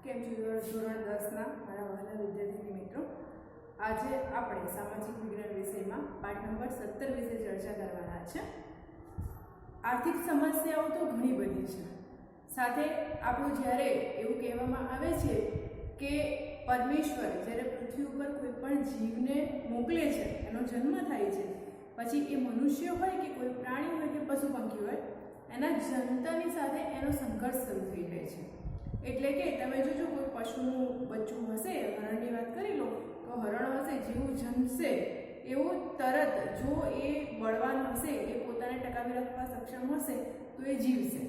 કેમ છો ધોરણ 10ના મારા વહાલા વિદ્યાર્થી મિત્રો। આજે આપણે સામાજિક વિજ્ઞાન વિષયમાં પાઠ નંબર 17 વિશે ચર્ચા કરવાના છે। આર્થિક સમસ્યાઓ તો ઘણી બધી છે, સાથે આપણું જ્યારે એવું કહેવામાં આવે છે કે પરમેશ્વર જ્યારે પૃથ્વી ઉપર કોઈ પણ જીવને મોકલે છે, એનો જન્મ થાય છે, પછી એ મનુષ્ય હોય કે કોઈ પ્રાણી હોય કે પશુ પંખી હોય, એના જનતાની સાથે એનો સંઘર્ષ શરૂ થઈ જાય છે। એટલે કે તમે જોજો કોઈ પશુનું બચ્ચું હશે, હરણની વાત કરી લો તો હરણ હશે, જેવું જન્મશે એવું તરત જો એ બળવાન હશે, એ પોતાને ટકાવી રાખવા સક્ષમ હશે તો એ જીવશે,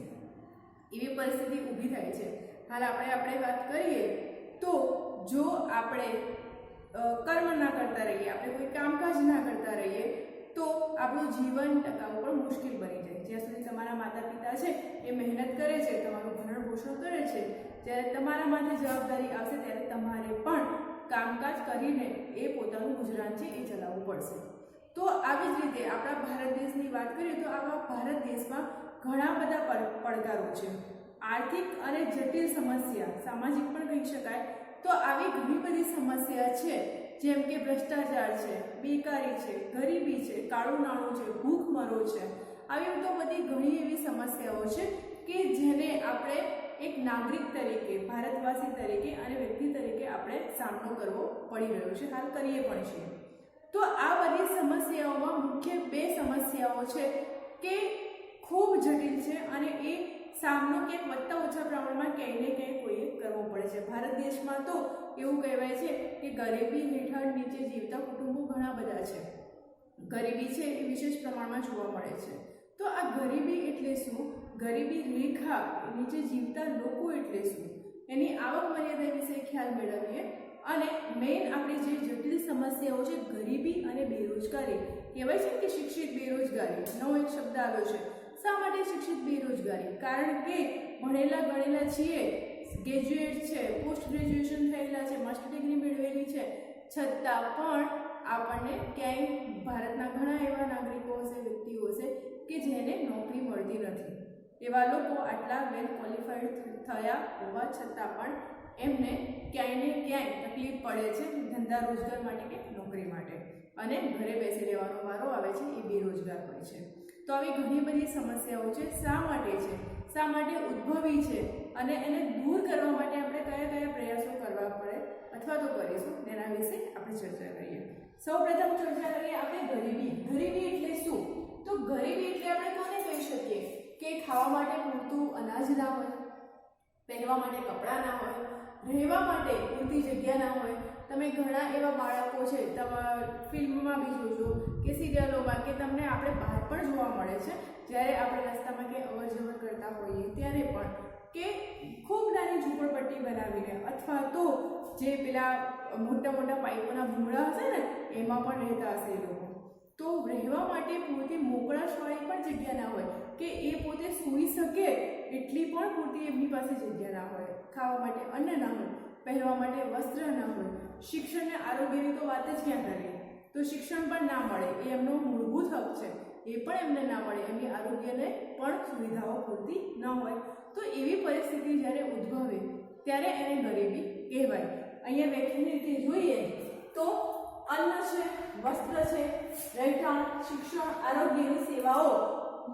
એવી પરિસ્થિતિ ઊભી થાય છે। હાલ આપણે વાત કરીએ તો જો આપણે કર્મ ના કરતા રહીએ, આપણે કોઈ કામકાજ ના કરતા રહીએ તો આપણું જીવન ટકાવવું પણ મુશ્કેલ બની જાય। જ્યાં સુધી તમારા માતા પિતા છે એ મહેનત કરે છે, તમારું ભરણ પોષણ કરે છે, જ્યારે તમારા માથે જવાબદારી આવશે ત્યારે તમારે પણ કામકાજ કરીને એ પોતાનું ગુજરાન છે એ ચલાવવું પડશે। તો આવી જ રીતે આપણા ભારત દેશની વાત કરીએ તો આપણા ભારત દેશમાં ઘણા બધા પડકારો છે, આર્થિક અને જટિલ સમસ્યા, સામાજિક પણ કહી શકાય। તો આવી ઘણી બધી સમસ્યા છે, જેમ કે ભ્રષ્ટાચાર છે, બેકારી છે, ગરીબી છે, કાળું નાણું છે, ભૂખમરો છે, આવી તો બધી ઘણી એવી સમસ્યાઓ છે કે જેને આપણે એક નાગરિક તરીકે, ભારતવાસી તરીકે અને વ્યક્તિ તરીકે આપણે સામનો કરવો પડી રહ્યો છે, હાલ કરીએ પણ છીએ। તો આ બધી સમસ્યાઓમાં મુખ્ય બે સમસ્યાઓ છે કે ખૂબ જટિલ છે અને એ સામનો ક્યાંક વધતા ઓછા પ્રમાણમાં ક્યાંય ને ક્યાંય કોઈએ કરવો પડે છે। ભારત દેશમાં તો એવું કહેવાય છે કે ગરીબી હેઠળ નીચે જીવતા કુટુંબો ઘણા બધા છે, ગરીબી છે એ વિશેષ પ્રમાણમાં જોવા મળે છે। તો આ ગરીબી એટલે શું, ગરીબી રેખા નીચે જીવતા લોકો એટલે શું, એની આવક મર્યાદા વિશે ખ્યાલ મેળવીએ। અને મેઇન આપણી જે જટિલ સમસ્યાઓ છે, ગરીબી અને બેરોજગારી, કહેવાય છે કે શિક્ષિત બેરોજગારી નવો એક શબ્દ આવ્યો છે। શા માટે શિક્ષિત બેરોજગારી? કારણ કે ભણેલા ગણેલા છીએ, ગ્રેજ્યુએટ છે, પોસ્ટ ગ્રેજ્યુએશન થયેલા છે, માસ્ટર ડિગ્રી મેળવેલી છે, છતાં પણ આપણને ક્યાંય ભારતના ઘણા એવા નાગરિકો હશે, વ્યક્તિઓ હશે કે જેને નોકરી મળતી નથી। એવા લોકો આટલા વેલ ક્વોલિફાઈડ થયા હોવા છતાં પણ એમને ક્યાંય ને ક્યાંય તકલીફ પડે છે ધંધા રોજગાર માટે કે નોકરી માટે, અને ઘરે બેસી રહેવાનો વારો આવે છે, એ બેરોજગાર હોય છે। તો આવી ઘણી બધી સમસ્યાઓ છે, શા માટે છે, શા માટે ઉદ્ભવી છે અને એને દૂર કરવા માટે આપણે કયા કયા પ્રયાસો કરવા પડે અથવા તો કરીશું તેના વિશે આપણે ચર્ચા કરીએ। સૌપ્રથમ ચર્ચા કરીએ આપણે ગરીબી। ગરીબી એટલે શું? તો ગરીબી એટલે આપણે કોને કહી શકીએ કે ખાવા માટે પૂરતું અનાજ ના હોય, પહેરવા માટે કપડાં ના હોય, રહેવા માટે પૂરતી જગ્યા ના હોય। તમે ઘણા એવા બાળકો છે, ફિલ્મમાં બી જોજો કે સિરિયલોમાં કે તમને આપણે બહાર પણ જોવા મળે છે, જ્યારે આપણે રસ્તામાં કે અવર જવર કરતા હોઈએ ત્યારે પણ, કે ખૂબ નાની ઝૂંપડપટ્ટી બનાવીને અથવા તો જે પેલા મોટા મોટા પાઇપોના ભૂંગળા હશે ને એમાં પણ રહેતા હશે એ લોકો। તો રહેવા માટે પૂરતી મોકળાશવાળી પણ જગ્યા ના હોય કે એ પોતે સૂઈ શકે એટલી પણ પૂરતી એમની પાસે જગ્યા ના હોય, ખાવા માટે અન્ન ના હોય, પહેરવા માટે વસ્ત્ર ના હોય, શિક્ષણ અને આરોગ્યની તો વાત જ ક્યાં કરીએ, તો શિક્ષણ પણ ના મળે, એ એમનો મૂળભૂત હક છે, એ પણ એમને ના મળે, એમની આરોગ્યને પણ સુવિધાઓ પૂરતી ન હોય। તો એવી પરિસ્થિતિ જ્યારે ઉદ્ભવે ત્યારે એને ગરીબી કહેવાય। અહીંયા વ્યાખ્યાની રીતે જોઈએ તો અન્ન છે, વસ્ત્ર છે, રહેઠાણ, શિક્ષણ, આરોગ્યની સેવાઓ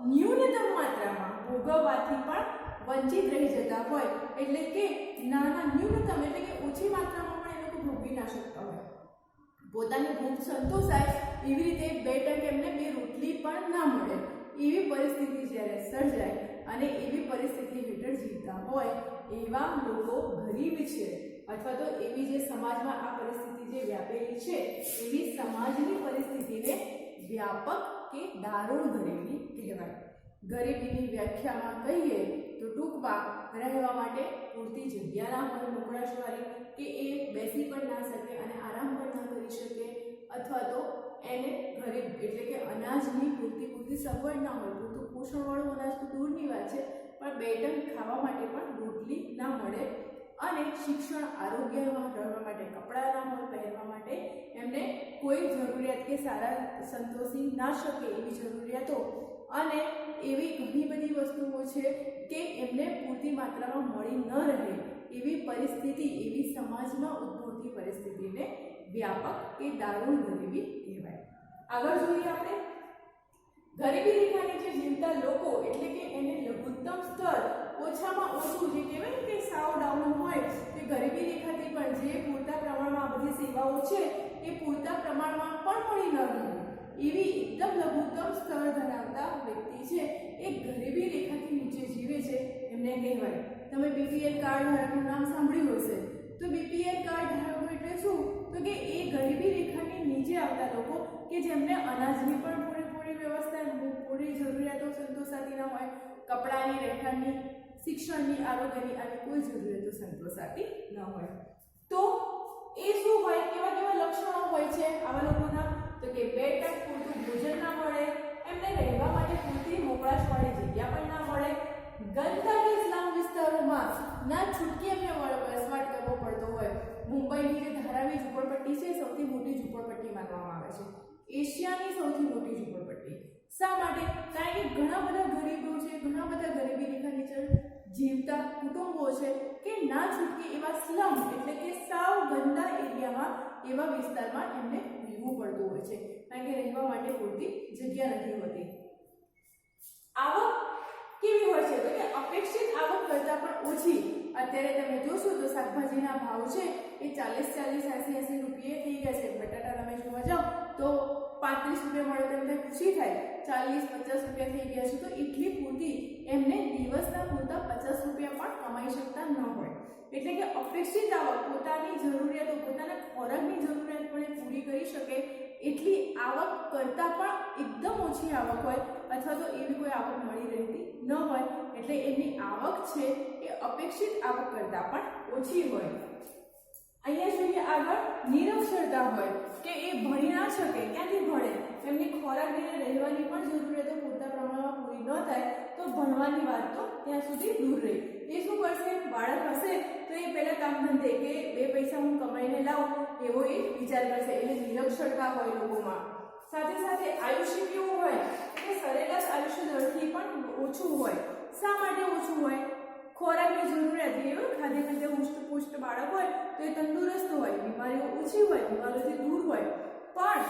ન્યૂનતમ માત્રામાં ભોગવવાથી પણ વંચિત રહી જતા હોય, એટલે કે નાના ન્યૂનતમ એટલે કે ઓછી માત્રામાં પણ એ લોકો ભોગવી ના શકતા હોય, પોતાની ભૂખ સંતોષાય એવી રીતે બે ટક એમને બે રોટલી પણ ના મળે, એવી પરિસ્થિતિ જ્યારે સર્જાય અને એવી પરિસ્થિતિ હેઠળ જીવતા હોય એવા લોકો ગરીબ છે, અથવા તો એવી જે સમાજમાં આ પરિસ્થિતિ જે વ્યાપેલી છે એવી સમાજની પરિસ્થિતિને વ્યાપક કે દારૂણ ગરીબી કહેવાય। ગરીબીની વ્યાખ્યામાં કહીએ તો ટૂંકમાં રહેવા માટે પૂરતી જગ્યા ના હોય, મોકળાશવાળી, કે એ બેસી પણ ના શકે અને આરામ પણ ના કરી શકે, અથવા તો એને ગરીબ એટલે કે અનાજની પૂરતી સગવડ ના હોય, પૂરતું પોષણવાળું અનાજ તો દૂરની વાત છે પણ બે ટંક ખાવા માટે પણ રોટલી ના મળે, અને શિક્ષણ, આરોગ્યમાં રહેવા માટે કપડાં ના હોય, પહેરવા માટે એમને કોઈ જરૂરિયાત કે સારા સંતોષી ના શકે એવી જરૂરિયાતો, અને એવી ઘણી બધી વસ્તુઓ છે કે એમને પૂરતી માત્રામાં મળી ન રહે એવી પરિસ્થિતિ, એવી સમાજમાં ઉદ્ભવતી પરિસ્થિતિને વ્યાપક કે દારૂણ ગરીબી કહેવાય. આગળ જોઈએ આપણે ગરીબી રેખા નીચે જીવતા લોકો એટલે કે એને લઘુત્તમ સ્તર ઓછામાં ઓછું જે કહેવાય કે સાવ ડાઉન હોય કે ગરીબી રેખાથી પણ જે પૂરતા પ્રમાણમાં આ બધી સેવાઓ છે એ પૂરતા પ્રમાણમાં પણ મળી ન રહે એવી એકદમ લઘુત્તમ સ્તર ધરાવતા વ્યક્તિ છે એ ગરીબી રેખાથી નીચે જીવે છે એમને કહેવાય. તમે બીપીએલ કાર્ડ ધારકનું નામ સાંભળ્યું હશે. તો બીપીએલ કાર્ડ ધારકો એટલે શું? તો કે એ ગરીબી રેખાની નીચે આવતા લોકો કે જેમને અનાજની પણ પૂરેપૂરી વ્યવસ્થા, પૂરી જરૂરિયાતો સંતોષાતી ન હોય, કપડાની, રહેઠાણની, શિક્ષણની, આરોગ્યની આવી કોઈ જરૂરિયાતો સંતોષાતી ન હોય. તો એ શું હોય, કેવા કેવા લક્ષણો હોય છે આવા લોકોના? તો કે 2 ટક પૂરતું ભોજન ના મળે, એમને રહેવા માટે પૂરતી મોકળાશવાળી જગ્યા પણ ના મળે, ગંદા કે સ્લમ વિસ્તારોમાં ના છૂટકી એમને વસવાટ કરવો પડતો હોય. મુંબઈની જે ધારાવી ઝૂંપડપટ્ટી છે સૌથી મોટી ઝૂંપડપટ્ટી માનવામાં આવે છે, એશિયાની સૌથી મોટી ઝૂંપડપટ્ટી. શા માટે? કારણ કે ઘણા બધા ગરીબો છે, ઘણા બધા ગરીબી રેખા નીચે જીવતા કુટુંબો છે કે ના છૂટકે એવા સ્લમ એટલે કે સાવ ગંદા એરિયામાં, એવા વિસ્તારમાં એમને રહેવું પડતું હોય છે કારણ કે રહેવા માટે પૂરતી જગ્યા નથી હોતી. આવક કેવી હોય છે? તો કે અપેક્ષિત આવક કરતાં પણ ઓછી. અત્યારે તમે જોશો તો શાકભાજીના ભાવ છે એ 40, 80 રૂપિયે થઈ ગયા છે. બટાટા તમે જોવા જાઓ તો 35 રૂપિયા મળે તો એમને ખુશી થાય, 40, 50 રૂપિયા થઈ ગયા છે. તો એટલી પૂરતી એમને દિવસના પૂરતા 50 રૂપિયા પણ કમાઈ શકતા ન હોય. એટલે કે અપેક્ષિત આવક, પોતાની જરૂરિયાતો, પોતાના ખોરાકની જરૂરિયાત પણ પૂરી કરી શકે એટલી આવક કરતાં પણ એકદમ ઓછી આવક હોય અથવા તો એવી કોઈ આવક મળી રહેતી ન હોય. એટલે એમની આવક છે એ અપેક્ષિત આવક કરતાં પણ ઓછી હોય. અહીંયા જોઈએ આગળ નિરક્ષરતા હોય કે એ ભણી ના શકે. ક્યાંથી ભણે? એમની ખોરાકની, રહેવાની પણ જરૂરિયાતો પૂરતા પ્રમાણમાં પૂરી ન થાય તો ભણવાની વાત તો ત્યાં સુધી દૂર રહી. એ શું કરશે? બાળક હશે તો એ પહેલાં કામ ધંધે કે 2 પૈસા હું કમાઈને લાવું એવો એ વિચાર કરશે. એટલે નિરક્ષરતા હોય લોકોમાં. સાથે સાથે આયુષ્ય કેવું હોય કે સરેરાશ આયુષ્ય દરથી પણ ઓછું હોય. શા માટે ઓછું હોય? ખોરાકની જરૂરિયાત, એવું ખાધે પીધે હુષ્ટપુષ્ટ બાળક હોય તો એ તંદુરસ્ત હોય, બીમારીઓ ઓછી હોય, બીમારીઓથી દૂર હોય. પણ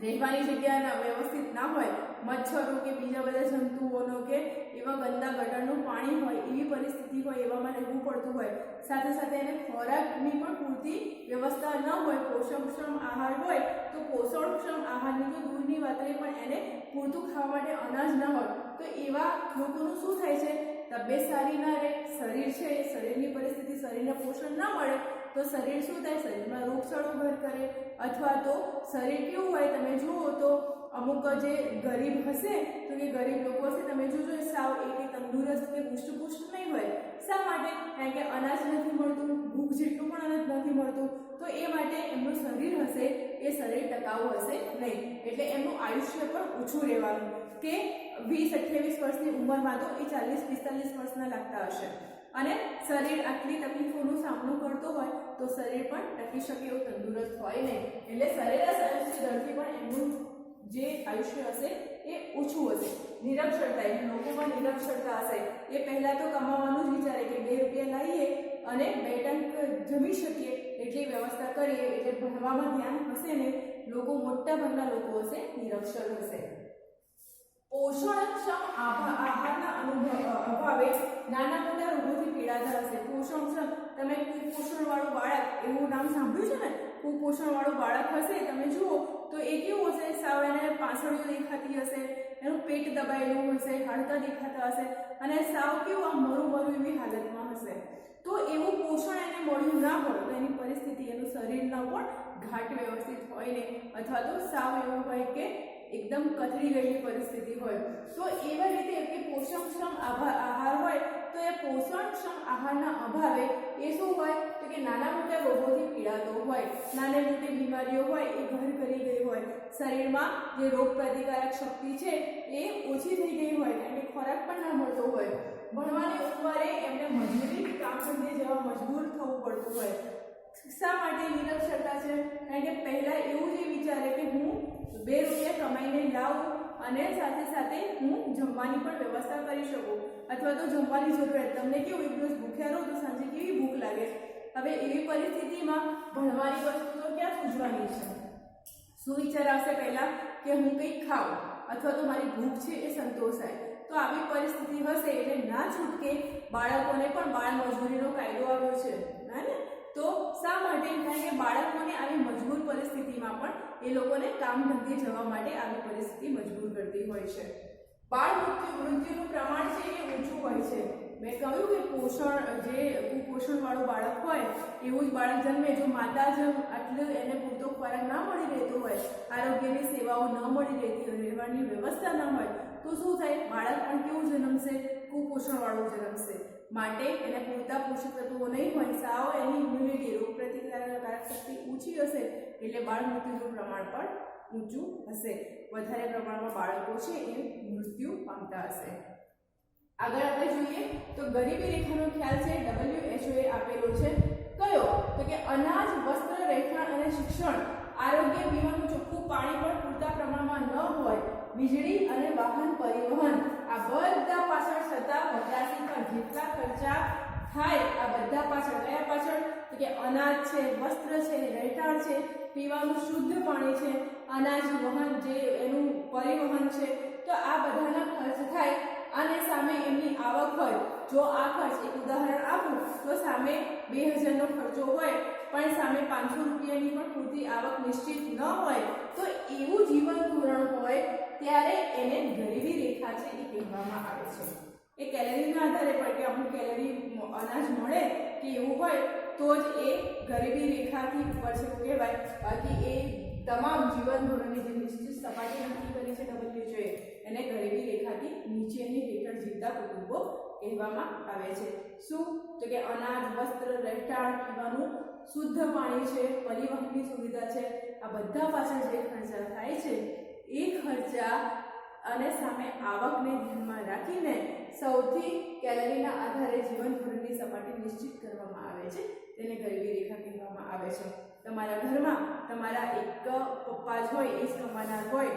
રહેવાની જગ્યા વ્યવસ્થિત ના હોય, મચ્છરો કે બીજા બધા જંતુઓનો કે એવા ગંદા ગટરનું પાણી હોય એવી પરિસ્થિતિ હોય, એવામાં રહેવું પડતું હોય. સાથે સાથે એને ખોરાકની પણ પૂરતી વ્યવસ્થા ન હોય, પોષણક્ષમ આહાર હોય તો પોષણક્ષમ આહારની તો દૂરની વાત રહી પણ એને પૂરતું ખાવા માટે અનાજ ન હોય તો એવા લોકોનું શું થાય છે? તબિયત સારી ના રહે, શરીર છે એ શરીરની પરિસ્થિતિ, શરીરને પોષણ ના મળે તો શરીર શું થાય? શરીરમાં રોગચાળો ઘર કરે અથવા તો શરીર કેવું હોય? તમે જુઓ તો અમુક જે ગરીબ હશે તો કે ગરીબ લોકો હશે તમે જોજો સાવ એ તંદુરસ્ત કે હુષ્ટપુષ્ટ નહીં હોય. શા માટે? કારણ કે અનાજ નથી મળતું, ભૂખ જેટલું પણ અનાજ નથી મળતું. તો એ માટે એમનું શરીર હશે એ શરીર ટકાઉ હશે નહીં. એટલે એમનું આયુષ્ય પણ ઓછું રહેવાનું કે 20-28 વર્ષની ઉંમરમાં તો એ 40-45 વર્ષના લાગતા હશે. અને શરીર આટલી તકલીફોનો સામનો કરતો હોય તો શરીર પણ ટકી શકે એવું તંદુરસ્ત હોય નહીં. એટલે સરેરાશ આયુષ્ય દરથી પણ એમનું જે આયુષ્ય હશે એ ઓછું હશે. નિરક્ષરતા, એટલે લોકોમાં નિરક્ષરતા હશે. એ પહેલાં તો કમાવાનું જ વિચારે કે 2 રૂપિયા લાવીએ અને 2 ટંક જમી શકીએ એટલી વ્યવસ્થા કરીએ, એટલે ભણવામાં ધ્યાન હશે ને. લોકો મોટા ભાગના લોકો હશે નિરક્ષર હશે. પોષણક્ષમ આહારના અભાવે નાના મોટા રોગોથી પીડાતા હશે. પોષણક્ષમ, તમે કુપોષણવાળું બાળક એવું નામ સાંભળ્યું છે ને? કુપોષણવાળું બાળક હશે તમે જુઓ તો એ કેવું હશે? સાવ એને પાછળીઓ દેખાતી હશે, એનું પેટ દબાયેલું હશે, હાડકાં દેખાતા હશે અને સાવ કેવું આમ મરું એવી હાલતમાં હશે. તો એવું પોષણ એને મળ્યું ના હોય તો એની પરિસ્થિતિ, એનું શરીરના પણ ઘાટ વ્યવસ્થિત હોય ને અથવા તો સાવ એવું હોય કે એકદમ કથળી ગયેલી પરિસ્થિતિ હોય. તો એવા રીતે કે પોષણક્ષમ આહાર હોય તો એ પોષણક્ષમ આહારના અભાવે એ શું હોય? તો કે નાના મોટા રોગોથી પીડાતો હોય, નાની મોટી બીમારીઓ હોય એ ઘર કરી ગઈ હોય, શરીરમાં જે રોગ પ્રતિકારક શક્તિ છે એ ઓછી થઈ ગઈ હોય કારણ કે ખોરાક પણ ના મળતો હોય. ભણવાની ઉંમરે એમને મજૂરી કામ ધંધે જવા મજબૂર થવું પડતું હોય. શા માટે નિરક્ષરતા છે? કારણ કે પહેલાં એવું જ વિચારે કે હું 2 રૂપિયા કમાઈને લાવું અને સાથે સાથે હું જમવાની પણ વ્યવસ્થા કરી શકું. અથવા તો જમવાની જરૂરિયાત, તમને કેવું એક દિવસ ભૂખ્યા રહો તો સાંજે કેવી ભૂખ લાગે, હવે એવી પરિસ્થિતિમાં ભણવાની વસ્તુ તો ક્યાં સૂઝવાની છે? શું વિચાર આવશે પહેલા કે હું કંઈક ખાઉં અથવા તો મારી ભૂખ છે એ સંતોષાય. તો આવી પરિસ્થિતિ હશે એટલે ના છૂટકે બાળકોને પણ બાળ મજૂરીનો કાયદો આવ્યો છે, હે ને? તો શા માટે? કારણ કે બાળકોને આવી મજબૂર પરિસ્થિતિમાં પણ એ લોકોને કામ ધંધે જવા માટે આવી પરિસ્થિતિ મજબૂર કરતી હોય છે. બાળ મૃત્યુનું પ્રમાણ છે એ ઊંચું હોય છે. મેં કહ્યું કે કુપોષણ વાળું બાળક હોય એવું જ બાળક જન્મે, જો માતા જ આટલું એને પૂરતો ખોરાક ના મળી રહેતો હોય, આરોગ્યની સેવાઓ ન મળી રહેતી હોય, રહેવાની વ્યવસ્થા ન હોય, તો શું થાય? બાળક પણ કેવું જન્મશે? કુપોષણ વાળું જન્મશે. માટે એને પૂરતા પોષક તત્વો નહીં હોય, સાવ એની ઇમ્યુનિટી રોગ પ્રતિકારક શક્તિ ઊંચી હશે એટલે બાળ મૃત્યુનું પ્રમાણ પણ ઊંચું હશે. વધારે પ્રમાણમાં બાળકો છે એ મૃત્યુ પામતા હશે. આગળ આપણે જોઈએ તો ગરીબી રેખાનો ખ્યાલ છે WHO એ આપેલો છે. કયો? તો કે અનાજ, વસ્ત્ર, રહેઠાણ અને શિક્ષણ, આરોગ્ય, પીવાનું ચોખ્ખું પાણી પણ પૂરતા પ્રમાણમાં ન હોય, વીજળી અને વાહન પરિવહન, આ બધા પાછળ થતા વપરાશી પર જેટલા ખર્ચા થાય, આ બધા પાછળ કયા પાછળ? તો કે અનાજ છે, વસ્ત્ર છે, રહેઠાણ છે, પીવાનું શુદ્ધ પાણી છે, અનાજ વહન જે એનું પરિવહન છે, તો આ બધાના ખર્ચ થાય અને સામે એમની આવક હોય. જો આ ખર્ચ, એક ઉદાહરણ આપું તો સામે 2000નો ખર્ચો હોય પણ સામે 500 રૂપિયાની પણ પૂરતી આવક નિશ્ચિત ન હોય, તો એવું જીવન ધોરણ હોય ત્યારે એને ગરીબી રેખા છે એ કહેવામાં આવે છે. એ કેલરીના આધારે પણ કે અમુક કેલરી અનાજ મળે કે એવું હોય તો જ એ ગરીબી રેખાથી ઉપર છે એવું કહેવાય. બાકી એ તમામ જીવન ધોરણની જે નિશ્ચિત સપાટી નક્કી કરી છે WHO એને ગરીબી રેખાથી નીચેની હેઠળ જીવતા કુટુંબો કહેવામાં આવે છે. શું? તો કે અનાજ, વસ્ત્ર, રહેઠાણ, પીવાનું શુદ્ધ પાણી છે, પરિવહનની સુવિધા છે, આ બધા પાછળ જે ખર્ચા થાય છે એ ખર્ચા અને સામે આવકને ધ્યાનમાં રાખીને સૌથી કેલરીના આધારે જીવન ધોરણની સપાટી નિશ્ચિત કરવામાં આવે છે, તેને ગરીબી રેખા કહેવામાં આવે છે. તમારા ઘરમાં તમારા એક પપ્પા જ હોય, એ જ કમાનાર હોય,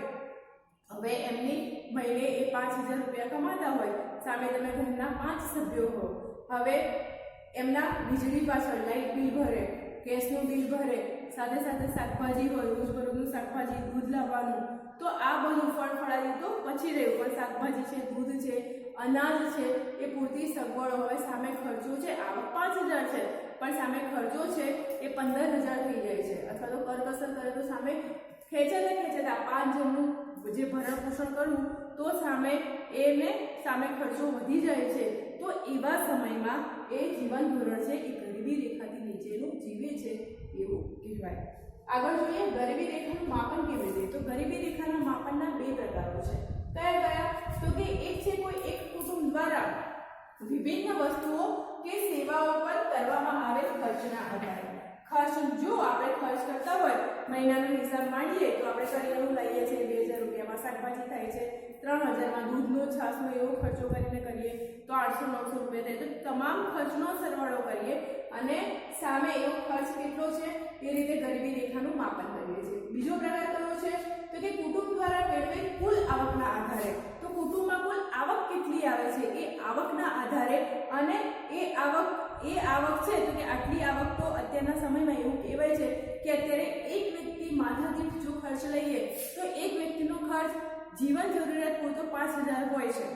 હવે એમની મહિને એ 5000 રૂપિયા કમાતા હોય, સામે તમે ઘરના 5 સભ્યો હો, હવે એમના વીજળી પાછળ લાઇટ બિલ ભરે, ગેસનું બિલ ભરે, સાથે સાથે શાકભાજી હોય, રોજબરોજનું શાકભાજી, દૂધ લાવવાનું, તો આ બધું ફળફળાદી તો પછી રહ્યું, પણ શાકભાજી છે, દૂધ છે, અનાજ છે, એ પૂરતી સગવડ હોય, સામે ખર્ચો છે, આવક 5000 છે પણ સામે ખર્ચો છે એ 15000 થઈ જાય છે, અથવા તો કરકસર કરે તો સામે ખેંચાતા 5 જણનું જે ભરણ પોષણ કરવું તો સામે ખર્ચો વધી જાય છે. તો એવા સમયમાં એ જીવન ધોરણ છે એ ગરીબી રેખાથી નીચેનું જીવે છે એવું કહેવાય. આગળ જોઈએ ગરીબી રેખાનું માપન કેવી રીતે? તો ગરીબી રેખાના માપનના 2 પ્રકારો છે. કયા? તો કે એક છે કોઈ એક કુટુંબ દ્વારા વિભિન્ન વસ્તુઓ કે સેવાઓ પર કરવામાં આવેલ ખર્ચના આધારે. ખર્ચ, જો આપણે ખર્ચ કરતા હોય, મહિનાનો હિસાબ માંડીએ તો આપણે કરિયાણું લઈએ છીએ 2000 રૂપિયામાં, શાકભાજી થાય છે 3000માં, દૂધનો છાશનો એવો ખર્ચો કરીને કરીએ તો 800-900 રૂપિયા થાય. તો તમામ ખર્ચનો સરવાળો કરીએ અને સામે એવો ખર્ચ કેટલો છે એ રીતે ગરીબી રેખાનું માપન કરીએ છીએ. બીજો પ્રકાર કયો છે? તો કે કુટુંબ દ્વારા મેળવેલ કુલ આવકના આધારે. તો કુટુંબમાં કુલ આવક કેટલી આવે છે એ આવકના આધારે, અને એ આવક છે તો કે આટલી આવક, તો અત્યારના સમયમાં એવું કહેવાય છે કે અત્યારે એક વ્યક્તિ માથાદીઠ જો ખર્ચ લઈએ તો એક વ્યક્તિનો ખર્ચ જીવન જરૂરિયાત પૂરતો 5000 હોય છે,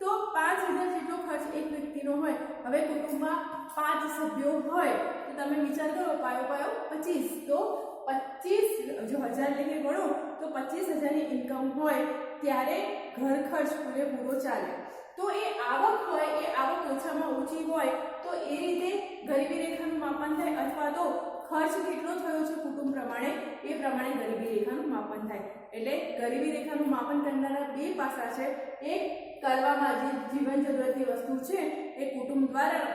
તો 5000 જેટલો ખર્ચ એક વ્યક્તિનો હોય. હવે કુટુંબમાં 5 સભ્યો હોય તો તમે વિચાર કરો, પાયો 25, તો 25 જો 1000 લેખે ગણો તો 25000ની ઇન્કમ હોય ત્યારે ઘર ખર્ચ પૂરેપૂરો ચાલે. તો એ આવક હોય, એ આવક ઓછામાં ઓછી હોય તો એ રીતે ગરીબી રેખાનું માપન થાય, અથવા તો ખર્ચ કેટલો થયો છે કુટુંબ પ્રમાણે એ પ્રમાણે ગરીબી રેખાનું માપન થાય. એટલે ગરીબી રેખાનું માપન કરનારા 2 પાસા છે. એક કરવામાં જે જીવન જરૂરિયાતની વસ્તુ છે એ કુટુંબ દ્વારા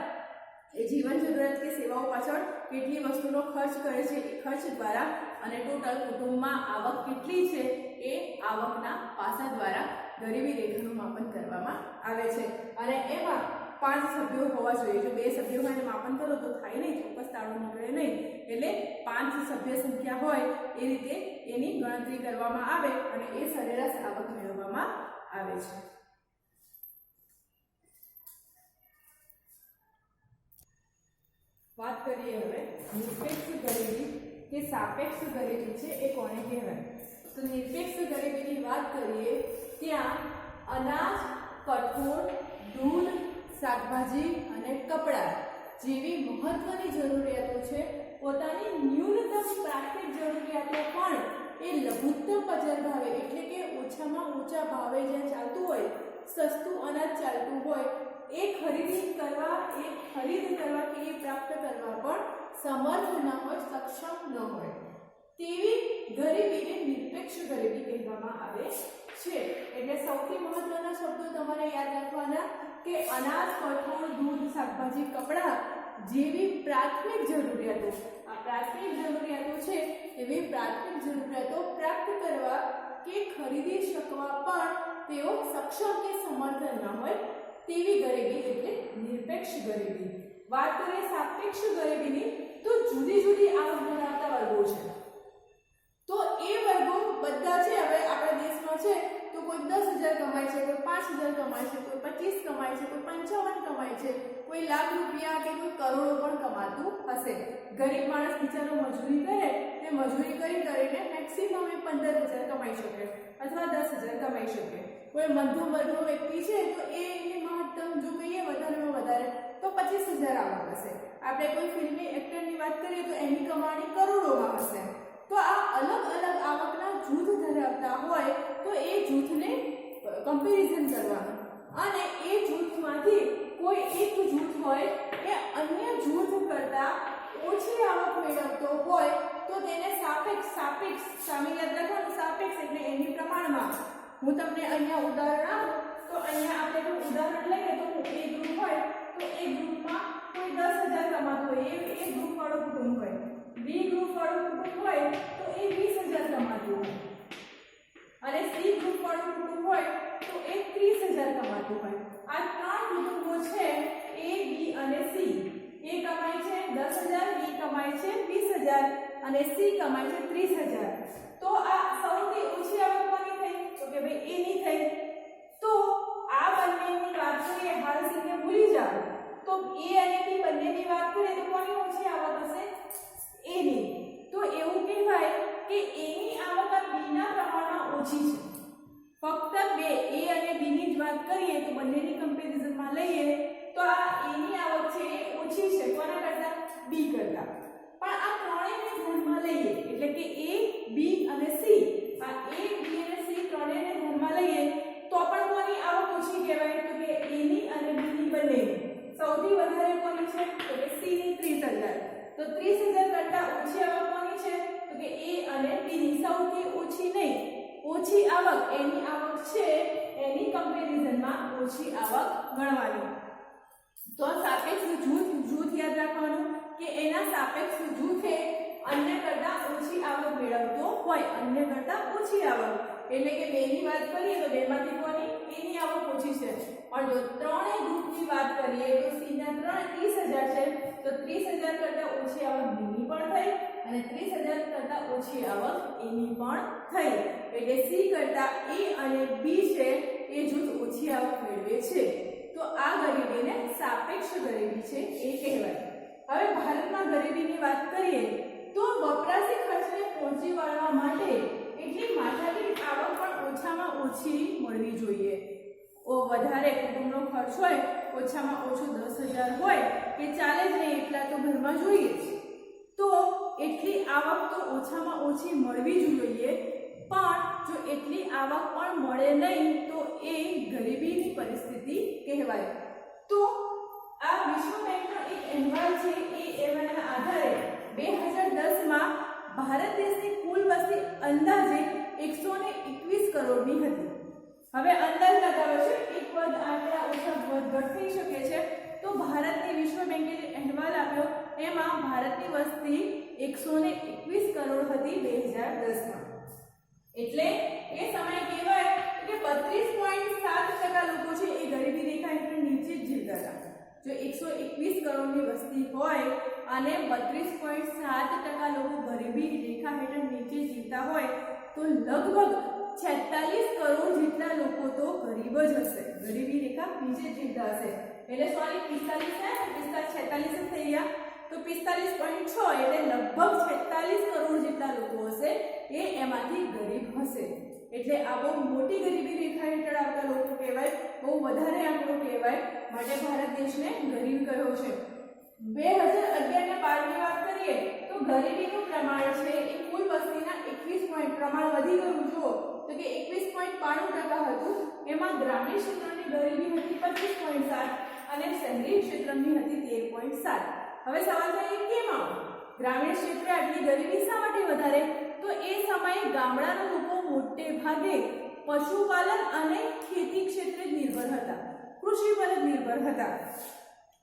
એ જીવન જરૂરિયાત કે સેવાઓ પાછળ કેટલી વસ્તુનો ખર્ચ કરે છે એ ખર્ચ દ્વારા, અને ટોટલ કુટુંબમાં આવક કેટલી છે એ આવકના પાસા દ્વારા ગરીબી રેખાનું માપન કરવામાં આવે છે. અને એમાં 5 સભ્યો હોવા જોઈએ. જો 2 સભ્યો હોય અને માપન કરો તો થાય નહીં, ચોક્કસ તાળું નીકળે નહીં. એટલે 5 સભ્ય સંખ્યા હોય એ રીતે એની ગણતરી કરવામાં આવે અને એ સરેરાશ આવક મેળવવામાં આવે છે. વાત કરીએ હવે નિરપેક્ષ ગરીબી કે સાપેક્ષ ગરીબી છે એ કોને કહેવાય? તો નિરપેક્ષ ગરીબીની વાત કરીએ ત્યાં અનાજ, કઠોળ, દૂધ, શાકભાજી અને કપડાં જેવી મહત્વની જરૂરિયાતો છે પોતાની ન્યૂનતમ પ્રાથમિક જરૂરિયાતો પણ એ લઘુત્તમ બજાર ભાવે એટલે કે ઓછામાં ઓછા ભાવે જ્યાં ચાલતું હોય, સસ્તું અનાજ ચાલતું હોય એ ખરીદ કરવા કે એ પ્રાપ્ત કરવા પણ સમર્થ ન હોય, સક્ષમ ન હોય તેવી ગરીબીને નિરપેક્ષ ગરીબી કહેવામાં આવે છે. એટલે સૌથી મહત્વના શબ્દો તમારે યાદ રાખવાના કે અનાજ, કઠોળ, દૂધ, શાકભાજી, કપડાં જેવી પ્રાથમિક જરૂરિયાતો, આ પ્રાથમિક જરૂરિયાતો છે એવી પ્રાથમિક જરૂરિયાતો પ્રાપ્ત કરવા કે ખરીદી શકવા પણ તેઓ સક્ષમ કે સમર્થ ન હોય તેવી ગરીબી એટલે નિરપેક્ષ ગરીબી. વાત કરીએ સાપેક્ષ ગરીબીની તો જુદી જુદી આવક ધરાવતા વર્ગો છે. તો એ વર્ગો બધા છે હવે આપણા દેશમાં છે તો કોઈ 10,000 કમાય છે, કોઈ 5,000 કમાય છે, કોઈ 25 કમાય છે, કોઈ 55 કમાય છે, કોઈ લાખ રૂપિયા કે કોઈ કરોડો પણ કમાતું હશે. ગરીબ માણસ બિચારો મજૂરી કરે તે મજૂરી કરીને મેક્સિમમ 15,000 કમાઈ શકે અથવા 10,000 કમાઈ શકે. કોઈ મધ્યમ વર્ગનો વ્યક્તિ છે તો એની મહત્તમ જો કહીએ વધારેમાં વધારે તો 25,000 આવક હશે. આપણે કોઈ ફિલ્મી એક્ટરની વાત કરીએ તો એની કમાણી કરોડોમાં હશે. તો આ અલગ અલગ આવકના જૂથ ધરાવતા હોય તો એ જૂથને કમ્પેરિઝન કરવાનું અને એ જૂથમાંથી કોઈ એક જૂથ હોય એ અન્ય જૂથ કરતાં ઓછી આવક મેળવતો હોય તો તેને સાપેક્ષ સામે યાદ રાખવાનું. સાપેક્ષ એટલે એની પ્રમાણમાં. હું તમને અહીંયા ઉદાહરણ આપું તો અહીંયા આપણે જો ઉદાહરણ લઈએ તો એ ગ્રુપ હોય તો એ ગ્રુપમાં કોઈ 10,000 કમાતું હોય એ ગ્રુપ વાળું કુટુંબ હોય, બી ગ્રુપ વાળું કુટુંબ હોય તો એ 20,000 કમાતું હોય અને સી ગ્રુપ વાળું કુટુંબ હોય તો એ 30,000 કમાતું હોય. આ ત્રણ કુટુંબો છે એ, બી અને સી. એ કમાય છે 10,000, બી કમાય છે 20,000 અને સી કમાય છે 30,000. તો આ સૌથી ઓછી આવક કોની થઈ? તો કે ભાઈ એની થઈ. તો આ બંનેની વાત કરીએ હાલ સીને ભૂલી જાઓ તો એ અને બી બંનેની વાત કરીએ તો કોની ઓછી આવક હશે? એની. તો એવું કહેવાય કે એની આવક બીના પ્રમાણમાં ઓછી છે. ફક્ત બે એ અને બી ની જ વાત કરીએ તો બંનેની કમ્પેરિઝનમાં લઈએ તો આ એની આવક છે એ ઓછી છે કોના કરતા? બી કરતા. પણ આ ત્રણેયને ધ્યાનમાં લઈએ એટલે કે એ, બી અને સી, આ એ, બી અને સી ત્રણેયને ધ્યાનમાં લઈએ તો પણ કોની આવક ઓછી કહેવાય? તો કે એની અને બીની બંનેની. સૌથી વધારે કોની છે? તો કે સી ની 30,000. તો 30,000 કરતા ઓછી આવક કોની છે? તો કે એ અને બી ની. સૌથી ઓછી નહીં, ઓછી આવક એની આવક છે એની કમ્પેરિઝનમાં ઓછી આવક ગણવાની. તો સાપેક્ષ જૂથ યાદ રાખવાનું કે એના સાપેક્ષ જૂથે અન્ય કરતા ઓછી આવક મેળવતો હોય, અન્ય કરતા ઓછી આવક એટલે કે બેની વાત કરીએ તો બેમાંથી કોની? એની આવક ઓછી છે. પણ જો ત્રણેય ગ્રુપની વાત કરીએ તો સીના 30,000 છે તો 30,000 કરતા ઓછી આવક બીની પણ થઈ અને 30,000 કરતા ઓછી આવક એની પણ થઈ. એટલે સી કરતા એ અને બી છે એ જૂથ ઓછી આવક મેળવે છે. તો આ ગરીબીને સાપેક્ષ ગરીબી છે એ કહેવાય. હવે ભારતમાં ગરીબીની વાત કરીએ તો વપરાશી ખર્ચને પહોંચી વળવા માટે એટલી માથાદીઠ આવક પણ ઓછામાં ઓછી મળવી જોઈએ. વધારે કુટુંબનો ખર્ચ હોય ઓછામાં ઓછું 10,000 હોય કે ચાલે જ નહીં એટલા તો ઘરમાં જોઈએ જ. તો એટલી આવક તો ઓછામાં ઓછી મળવી જ જોઈએ. પણ જો એટલી આવક પણ મળે નહીં તો એ ગરીબીની પરિસ્થિતિ કહેવાય. તો આ વિશ્વ બેંકનો એક અહેવાલ છે એ અહેવાલના આધારે 2010માં ભારત દેશની કુલ વસ્તી અંદાજે 121 કરોડની હતી. હવે અંદાજ લગાવ્યો છે એક પદ આંકડા ઓછા વધઘટ થઈ શકે છે. તો ભારતની વિશ્વ બેંકે અહેવાલ આપ્યો એમાં ભારતની વસ્તી 121 કરોડ હતી 2010માં. એટલે એ સમય કહેવાય કે 32.7% લોકો છે એ ગરીબી રેખા હેઠળ નીચે જ જીવતા હતા. જો 121 કરોડની વસ્તી હોય અને 32.7% લોકો ગરીબી રેખા હેઠળ નીચે જીવતા હોય તો લગભગ 46 કરોડ જેટલા લોકો તો ગરીબ જ હશે, ગરીબી રેખા નીચે જીવતા હશે. એટલે સોરી 45 છે 46 થઈ ગયા તો 45.6 એટલે લગભગ 46 કરોડ જેટલા લોકો હશે એ એમાંથી ગરીબ હશે। એટલે આ બહુ મોટી ગરીબી રેખા હેઠળ આવતા લોકો કહેવાય, બહુ વધારે આંકડો કહેવાય, માટે ભારત દેશને ગરીબ કહ્યો છે। 2011 ને 12 ની વાત કરીએ તો ગરીબીનું પ્રમાણ છે એ કુલ વસ્તીના 21 પ્રમાણ વધી ગયું જુઓ તો કે 21.92% હતું। એમાં ગ્રામીણ ક્ષેત્રની ગરીબી હતી 25.7 અને શહેરી ક્ષેત્રની હતી 13.7। હવે સવાલ થાય કેમ આવું? ગ્રામીણ ક્ષેત્રે આટલી ગરીબી શા માટે વધારે? તો એ સમયે ગામડાના લોકો મોટે ભાગે પશુપાલન અને ખેતી ક્ષેત્રે નિર્ભર હતા, કૃષિ પર જ નિર્ભર હતા।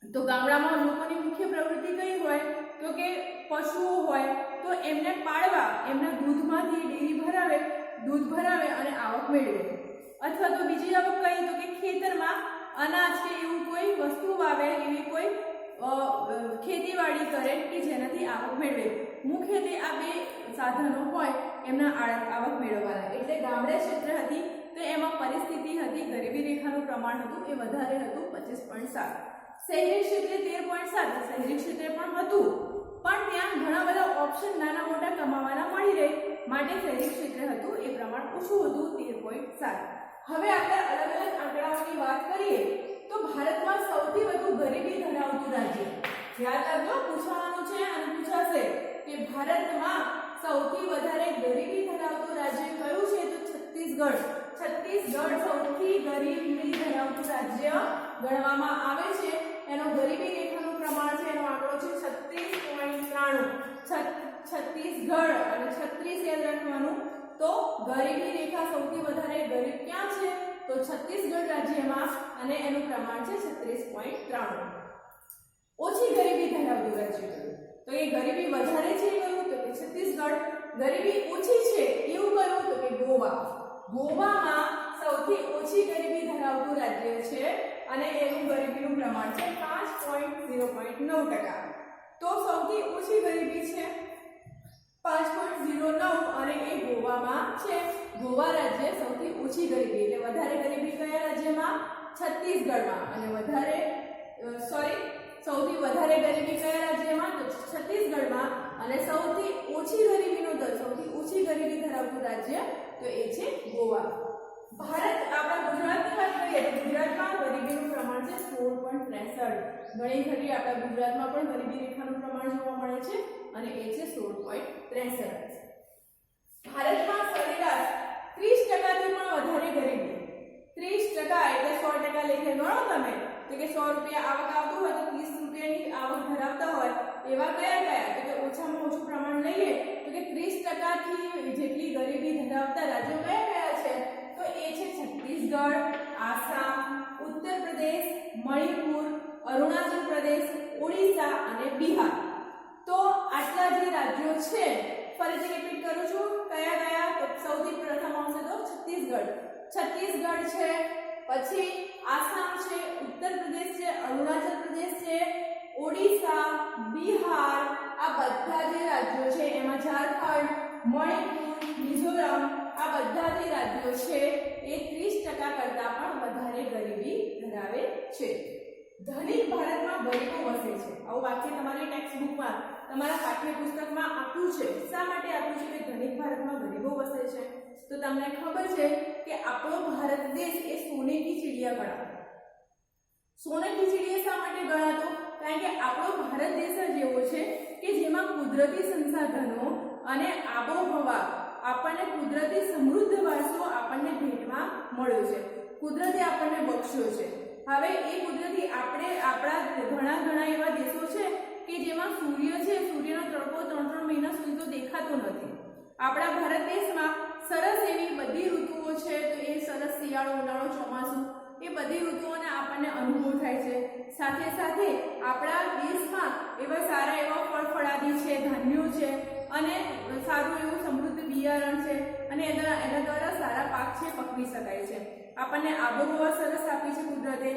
તો ગામડામાં લોકોની મુખ્ય પ્રવૃત્તિ કઈ હોય તો કે પશુઓ હોય તો એમને પાળવા, એમના દૂધમાંથી ડેરી ભરાવે અને આવક મેળવે, અથવા તો બીજી આવક કઈ તો કે ખેતરમાં અનાજ કે એવું કોઈ વસ્તુ વાવે, એવી કોઈ ખેતીવાડી કરે કે જેનાથી આવક મેળવે। મુખ્યત્વે આ બે સાધનો હોય એમના આવક મેળવવાના। એટલે ગામડે ક્ષેત્ર હતી તો એમાં પરિસ્થિતિ હતી, ગરીબી રેખાનું પ્રમાણ હતું એ વધારે હતું 25.7। શહેરી ક્ષેત્રે 13.7 શહેરી ક્ષેત્રે પણ હતું, પણ ત્યાં ઘણા બધા ઓપ્શન નાના મોટા કમાવાના મળી રહે માટે શહેરી ક્ષેત્રે હતું એ પ્રમાણ ઓછું હતું 13.7। હવે આપણે અલગ અલગ આંકડાઓની વાત કરીએ તો ભારતમાં સૌથી વધુ ગરીબી ધરાવતું રાજ્ય યાદ રાખજો, પૂછવાનું છે અને પૂછાશે કે ભારતમાં સૌથી વધારે ગરીબી ધરાવતું રાજ્ય કયું છે તો છત્તીસગઢ। છત્તીસગઢ સૌથી ગરીબી ધરાવતું રાજ્ય ગણવામાં આવે છે। એનો ગરીબી રેખાનું પ્રમાણ છે એનો આંકડો છે 36.93। છત્તીસગઢ અને 36 યાદ રાખવાનું। તો ગરીબી રેખા સૌથી વધારે ગરીબ ક્યાં છે તો છત્તીસગઢ રાજ્યમાં અને એનું પ્રમાણ છે 36.93। ઓછી ગરીબી ધરાવતું રાજ્ય તો એ ગરીબી વધારે છે કયું તો કે છત્તીસગઢ, ગરીબી ઓછી છે એવું કયું તો કે ગોવા। ગોવામાં સૌથી ઓછી ગરીબી ધરાવતું રાજ્ય છે અને એનું ગરીબીનું પ્રમાણ છે 5.0.9%। તો સૌથી ઓછી ગરીબી છે 5.09 અને એ ગોવામાં છે। ગોવા રાજ્ય સૌથી ઓછી ગરીબી, એટલે વધારે ગરીબી કયા રાજ્યમાં? છત્તીસગઢમાં, અને સૌથી વધારે ગરીબી કયા રાજ્યમાં તો છત્તીસગઢમાં, અને સૌથી ઓછી ગરીબીનો દર, સૌથી ઓછી ગરીબી ધરાવતું રાજ્ય તો એ છે ગોવા। ભારત આપણા ગુજરાતની વાત કરીએ તો ગુજરાતમાં ગરીબીનું પ્રમાણ છે 16.63। ઘણી ખરી આપણા ગુજરાતમાં પણ ગરીબી રેખાનું પ્રમાણ જોવા મળે છે અને એ છે 16.63। ભારતમાં સરેરાશ 30% થી પણ વધારે ગરીબી, 30% એટલે 100% લેખે ગણો તમે તો કે 100 રૂપિયા આવક આવતું હોય તો 30 રૂપિયાની આવક ધરાવતા હોય એવા કયા તો કે ઓછામાં ઓછું પ્રમાણ લઈએ તો કે 30% થી જેટલી ગરીબી ધરાવતા રાજ્યો કયા છે તો એ છે છત્તીસગઢ, આસામ, ઉત્તર પ્રદેશ, મણિપુર, અરુણાચલ પ્રદેશ, ઓડિશા અને બિહાર। તો આટલા જે રાજ્યો છે ફરીથી રિપીટ કરું છું કયા તો સૌથી પ્રથમ આવશે તો છત્તીસગઢ છે, પછી આસામ છે, ઉત્તર પ્રદેશ છે, અરુણાચલ પ્રદેશ છે, ઓડિશા, બિહાર, આ બધા જે રાજ્યો છે એમાં ઝારખંડ, મણિપુર, મિઝોરમ આ બધા જે રાજ્યો છે એ 30% કરતા પણ વધારે ગરીબી ધરાવે છે। ધનિક ભારતમાં ગરીબો વસે છે, આવું વાક્ય તમારી ટેક્સ્ટ બુકમાં તમારા પાઠ્યપુસ્તકમાં આપ્યું છે। શા માટે આપ્યું છે કે ધનિક ભારતમાં ગરીબો વસે છે? તો તમને ખબર છે કે આપણો ભારત દેશ એ સોને કી ચિડિયા ગણાતો। સોને કી ચિડિયા શા માટે ગણાતો? કારણ કે આપણો ભારત દેશ જ એવો છે કે જેમાં કુદરતી સંસાધનો અને આબોહવા આપણને કુદરતી સમૃદ્ધ વારસો આપણને ભેટમાં મળ્યો છે, કુદરતે આપણને બખ્શ્યો છે। હવે એ કુદરતી આપણે આપણા ઘણા એવા દેશો છે કે જેમાં સૂર્ય છે, સૂર્યનો તડકો 3 મહિના સુધી તો દેખાતો નથી। આપણા ભારત દેશમાં સરસ એવી બધી ઋતુઓ છે, તો એ સરસ શિયાળો, ઉનાળો, ચોમાસું એ બધી ઋતુઓને આપણને અનુભવ થાય છે। સાથે સાથે આપણા દેશમાં એવા સારા એવા ફળફળાદી છે, ધાન્યો છે અને સારું એવું સમૃદ્ધ બિયારણ છે અને એના દ્વારા સારા પાક છે પકવી શકાય છે। આપણને આબોહવા સરસ આપી છે કુદરતે,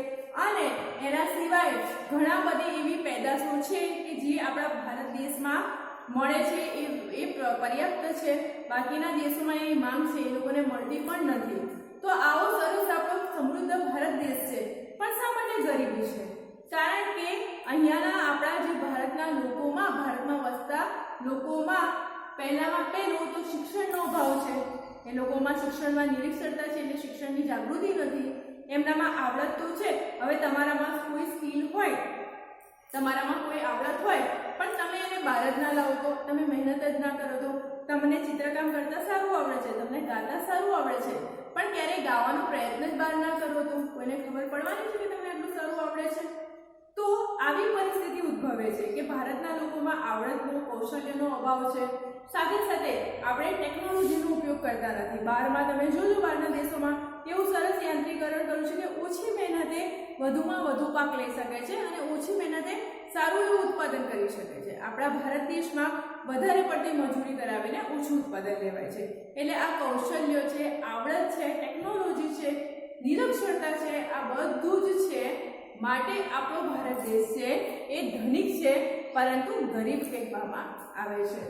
અને એના સિવાય ઘણા બધી એવી પેદાશો છે કે જે આપણા ભારત દેશમાં મળે છે એ પર્યાપ્ત છે। બાકીના દેશોમાં એની માંગ છે, એ લોકોને મળતી પણ નથી। તો આવો સરસ આપણો સમૃદ્ધ ભારત દેશ છે, પણ શા માટે ગરીબી છે? કારણ કે અહીંયાના આપણા જે ભારતમાં વસતા લોકોમાં પહેલામાં પહેલું તો શિક્ષણનો અભાવ છે. એ લોકોમાં શિક્ષણમાં નિરક્ષરતા છે, એટલે શિક્ષણની જાગૃતિ નથી. એમનામાં આવડત તો છે. હવે તમારામાં કોઈ સ્કિલ હોય, તમારામાં કોઈ આવડત હોય, પણ તમે એને બહાર જ ના લાવો, તો તમે મહેનત જ ના કરો, તો તમને ચિત્રકામ કરતા સારું આવડે છે, તમને ગાતા સારું આવડે છે, પણ ક્યારેય ગાવાનો પ્રયત્ન જ બહાર ના કરો, તો કોઈને ખબર પડવાની છે કે તમને આટલું સારું આવડે છે? તો આવી પરિસ્થિતિ ઉદ્ભવે છે કે ભારતના લોકોમાં આવડતનો, કૌશલ્યનો અભાવ છે. સાથે સાથે આપણે ટેકનોલોજીનો ઉપયોગ કરતા નથી. બહારમાં તમે જોજો, બહારના દેશોમાં એવું સરસ યાંત્રિકરણ કર્યું છે કે ઓછી મહેનતે વધુમાં વધુ પાક લઈ શકે છે અને ઓછી મહેનતે સારું એવું ઉત્પાદન કરી શકે છે. આપણા ભારત દેશમાં વધારે પડતી મજૂરી કરાવીને ઓછું ઉત્પાદન લેવાય છે. એટલે આ કૌશલ્ય છે, આવડત છે, ટેકનોલોજી છે, નિરક્ષરતા છે, આ બધું જ છે માટે આપણો ભારત દેશ છે એ ધનિક છે, પરંતુ ગરીબ કહેવામાં આવે છે.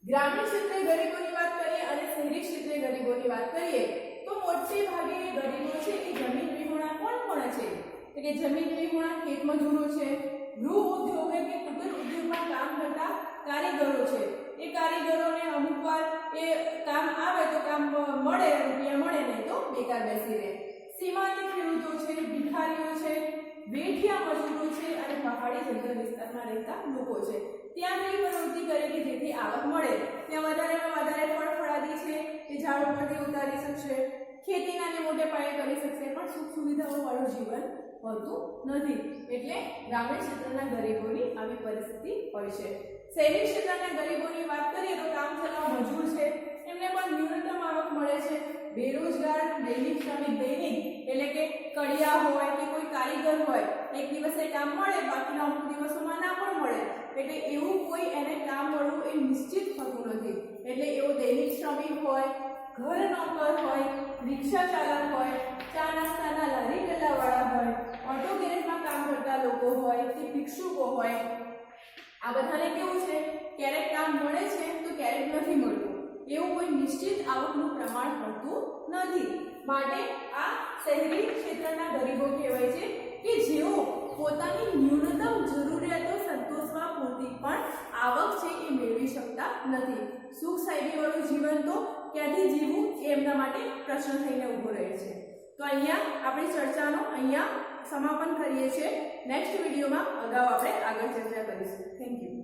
ગ્રામીણ ક્ષેત્રે ગરીબોની વાત કરીએ અને શહેરી ક્ષેત્રે ગરીબોની વાત કરીએ તો મોટે ભાગે ગરીબો છે એ જમીન વિહોણા કોણ છે? એટલે કે જમીન વિહોણા ખેતમજૂરો છે, ગૃહ ઉદ્યોગ કે કુટીર ઉદ્યોગમાં કામ કરતા કારીગરો છે. એ કારીગરોને અમુકવાર એ કામ આવે તો કામ મળે, રૂપિયા મળે, નહીં તો બેકાર બેસી રહે. સીમાંત ખેડૂતો છે, ભિખારીઓ છે, વેઠિયા મજૂરો છે અને પહાડી જંગલ વિસ્તારમાં રહેતા લોકો છે. ત્યાં કઈ પ્રવૃત્તિ કરે કે જેથી આવક મળે. ત્યાં વધારેમાં વધારે ફળફળાદી છે એ ઝાડ ઉપરથી ઉતારી શકશે, ખેતી નાને મોટે પાયે કરી શકશે, પણ સુખ સુવિધાઓ વાળું જીવન હોતું નથી. એટલે ગ્રામીણ ક્ષેત્રના ગરીબોની આવી પરિસ્થિતિ હોય છે. શહેરી ક્ષેત્રના ગરીબોની વાત કરીએ તો કામચલાઉ મજૂર છે, એમને પણ ન્યૂનતમ આવક મળે છે. બેરોજગાર, દૈનિક શ્રમિક, દૈનિક એટલે કે કડિયા હોય કે કોઈ કારીગર હોય, એક દિવસે કામ મળે, બાકીના અમુક દિવસોમાં ના પણ મળે. એટલે એવું કોઈ એને કામ મળવું એ નિશ્ચિત થતું નથી. એટલે એવો દૈનિક શ્રમિક હોય, ઘર નોકર હોય, રિક્ષા ચાલક હોય, ચા નાસ્તાના લારી ગલ્લાવાળા હોય, ઓટો ગેરેજમાં કામ કરતા લોકો હોય કે ભિક્ષુકો હોય, આ બધાને કેવું છે, ક્યારેક કામ મળે છે તો ક્યારેક નથી મળતું. એવું કોઈ નિશ્ચિત આવકનું પ્રમાણ હોતું નથી. માટે આ શહેરી ક્ષેત્રના ગરીબો કહેવાય છે કે જેઓ પોતાની ન્યૂનતમ જરૂરિયાતો સંતોષવા પૂરતી પણ આવક છે એ મેળવી શકતા નથી. સુખ શાંતિવાળું જીવન તો ક્યાંથી જીવવું એ એમના માટે પ્રશ્ન થઈને ઊભો રહે છે. તો અહીંયા આપણી ચર્ચાનો સમાપન કરીએ છીએ. નેક્સ્ટ વિડીયોમાં અગાઉ આપણે આગળ ચર્ચા કરીશું. Thank you.